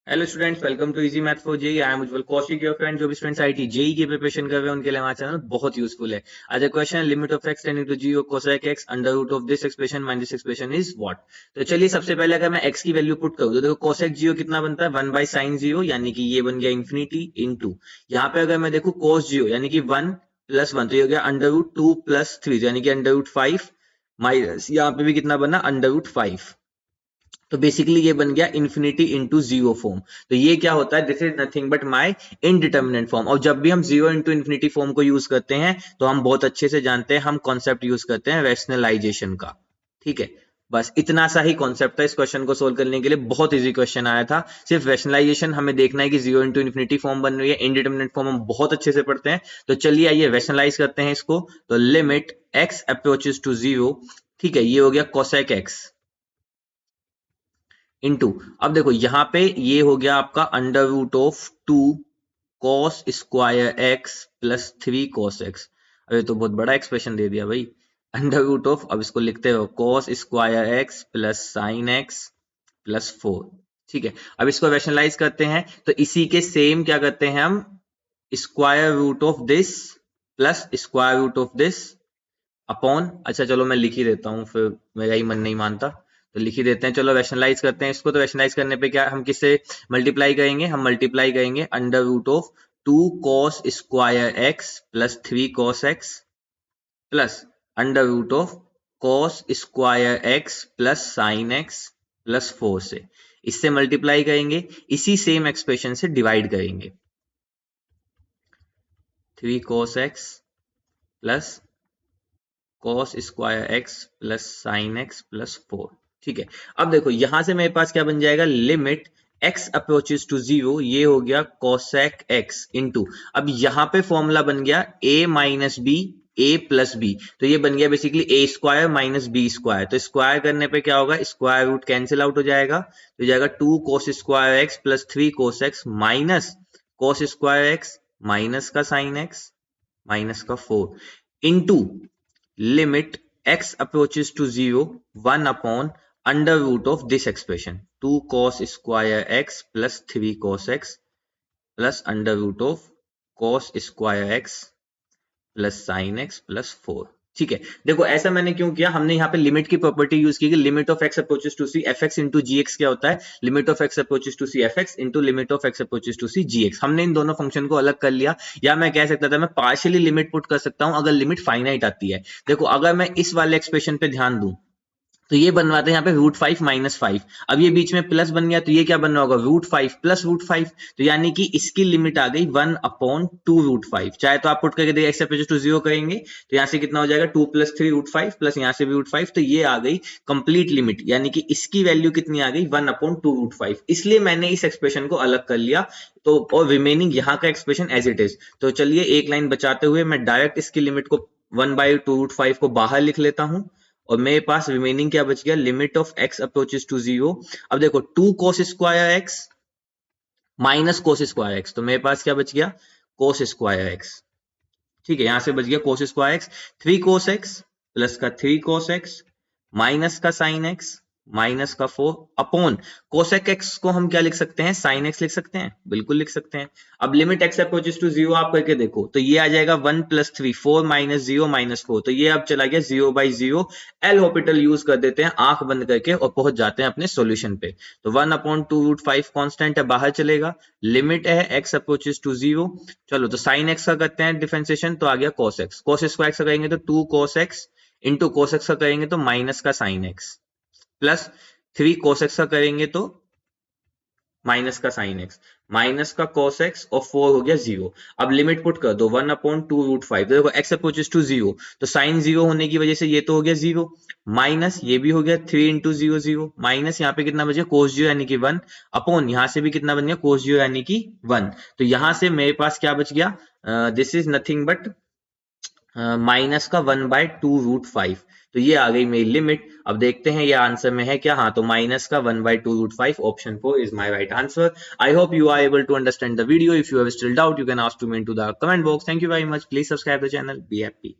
Hello students, welcome to easy math for JEE. I am Ujjwal Kaushik, your friend. जो भी students IIT JEE की preparation कर रहे हैं उनके लिए हमारा चैनल बहुत यूजफुल है। आज question, limit of x tending to zero cosec x under root of this expression minus this expression is what. तो चलिए सबसे पहले अगर मैं एक्स की वैल्यू पुट करूँ तो देखो कोसेक जीरो कितना बनता है, 1/sin0, यानी कि ये बन गया इंफिनिटी इंटू, यहाँ पे अगर मैं देखूँ कोस जीरो यानी कि 1 + 1, तो ये हो गया अंडर रूट 2 + 3, यानी कि अंडर रूट 5 माइनस यहाँ पे भी कितना बना, अंडर रूट 5। तो बेसिकली ये बन गया इंफिनिटी इंटू जीरो फॉर्म। तो ये क्या होता है, this is nothing but my indeterminate form. और जब भी हम जीरो इंटू इंफिनिटी फॉर्म को यूज करते हैं तो हम बहुत अच्छे से जानते हैं, हम कॉन्सेप्ट यूज करते हैं रैशनलाइजेशन का। ठीक है, बस इतना सा ही कॉन्सेप्ट था इस क्वेश्चन को सोल्व करने के लिए। बहुत इजी क्वेश्चन आया था। सिर्फ रैशनलाइजेशन हमें देखना है कि जीरो इंटू इन्फिनिटी फॉर्म बन रही है, इनडिटर्मिनेंट फॉर्म हम बहुत अच्छे से पढ़ते हैं। तो चलिए आइए रैशनलाइज करते हैं इसको। तो limit x approaches to zero, ठीक है, ये हो गया कोसेक एक्स इनटू, अब देखो यहां पे ये हो गया आपका under root of 2 cos square x plus 3 cos x. अरे तो बहुत बड़ा एक्सप्रेशन दे दिया भाई। अंडर रूट ऑफ, अब इसको लिखते हो cos square x plus sine x plus 4। ठीक है, अब इसको रैशनलाइज करते हैं तो इसी के सेम क्या करते हैं हम, square root of this plus square root of this upon, अच्छा चलो मैं लिख ही देता हूँ, फिर मेरा ही मन नहीं मानता। तो लिख ही देते हैं, चलो रैशनलाइज करते हैं इसको। तो रैशनलाइज करने पे क्या हम किससे मल्टीप्लाई करेंगे, हम मल्टीप्लाई करेंगे under root of 2 cos square x plus 3 cos x plus under root of cos square x plus sine x plus 4 से। इससे मल्टीप्लाई करेंगे, इसी सेम एक्सप्रेशन से डिवाइड करेंगे, 3 cos x plus cos square x plus sine x plus 4। ठीक है, अब देखो यहां से मेरे पास क्या बन जाएगा, limit x approaches to zero, ये हो गया cosec x इनटू, अब यहां पे फॉर्मूला बन गया a minus b a plus b, तो ये बन गया basically a square minus b square. तो स्क्वायर करने पे क्या होगा, स्क्वायर रूट कैंसिल आउट हो जाएगा, तो जाएगा 2 cos square x plus 3 cos x minus cos square x minus का साइन x माइनस का 4 into limit x approaches to 0 1 upon under root of this expression 2 cos square x plus 3 cos x plus under root of cos square x plus sin x plus 4। ठीक है, देखो ऐसा मैंने क्यों किया, हमने यहाँ पे लिमिट की प्रॉपर्टी यूज की, limit of x approaches to c f x into g x क्या होता है, limit of x approaches to c f x into limit of x approaches to c g x. हमने इन दोनों function को अलग कर लिया, या मैं कह सकता था मैं पार्शियली लिमिट पुट कर सकता हूं अगर लिमिट फाइनाइट आती है। देखो अगर मैं इस वाले एक्सप्रेशन पे ध्यान दूं तो ये बनवाते हैं यहाँ पे √5 माइनस 5, अब ये बीच में प्लस बन गया तो ये क्या बन रहा होगा, √5 प्लस √5, तो यानी कि इसकी लिमिट आ गई 1/2 √5। चाहे तो आप पुट करके देखिए, एक्स अप्रोचेस टू जीरो करेंगे तो यहाँ से कितना हो जाएगा, 2 + 3 √5 प्लस यहाँ से भी √5, तो ये आ गई कंप्लीट लिमिट, यानी कि इसकी वैल्यू कितनी आ गई, 1/2 √5। इसलिए मैंने इस एक्सप्रेशन को अलग कर लिया। तो और रिमेनिंग यहाँ का एक्सप्रेशन एज इट इज। तो चलिए एक लाइन बचाते हुए मैं डायरेक्ट इसकी लिमिट को 1/2 √5 को बाहर लिख लेता हूं, और मेरे पास रिमेनिंग क्या बच गया, limit of x approaches to zero. अब देखो 2 cos square x minus cos square x, तो मेरे पास क्या बच गया, cos स्क्वायर एक्स। ठीक है, यहां से बच गया cos square x, 3 cos x plus का 3 cos एक्स माइनस का साइन एक्स माइनस का 4 अपॉन कोसेक एक्स को हम क्या लिख सकते हैं, साइन एक्स लिख सकते हैं, बिल्कुल लिख सकते हैं। अब limit x approaches to zero आप करके देखो तो ये आ जाएगा 1 + 3 4 माइनस 0 माइनस 4, तो ये अब चला गया 0/0। एल हॉपिटल यूज कर देते हैं आंख बंद करके और पहुंच जाते हैं अपने सॉल्यूशन पे। तो 1/2 √5 कांस्टेंट है, बाहर चलेगा, लिमिट है एक्स अप्रोचेस टू जीरो। चलो तो साइन एक्स का करते हैं डिफरेंशिएशन, तो आ गया cos x, cos स्क्वायर का करेंगे तो 2 cos x into cos x का करेंगे तो माइनस का sign x plus 3 cos x का करेंगे तो माइनस का साइन एक्स माइनस का cos x और 4 हो गया 0। अब लिमिट पुट कर दो 1/2 √5, तो देखो x अप्रोचेस टू 0, तो साइन 0 होने की वजह से ये तो हो गया 0, माइनस ये भी हो गया 3 × 0 0, माइनस यहाँ पे कितना बच गया cos 0 यानी कि 1 अपॉन यहाँ से भी कितना बन गया cos 0 यानी कि 1। तो यहाँ से मेरे पास क्या बच गया, this is nothing but minus का 1/2 √5। तो ये आ गई मेरी लिमिट। अब देखते हैं ये आंसर में है क्या, हाँ तो माइनस का 1/2 √5, option 4 is my right answer. I hope you are able to understand the video. If you have still doubt you can ask to me into the comment box. Thank you very much, please subscribe the channel, be happy.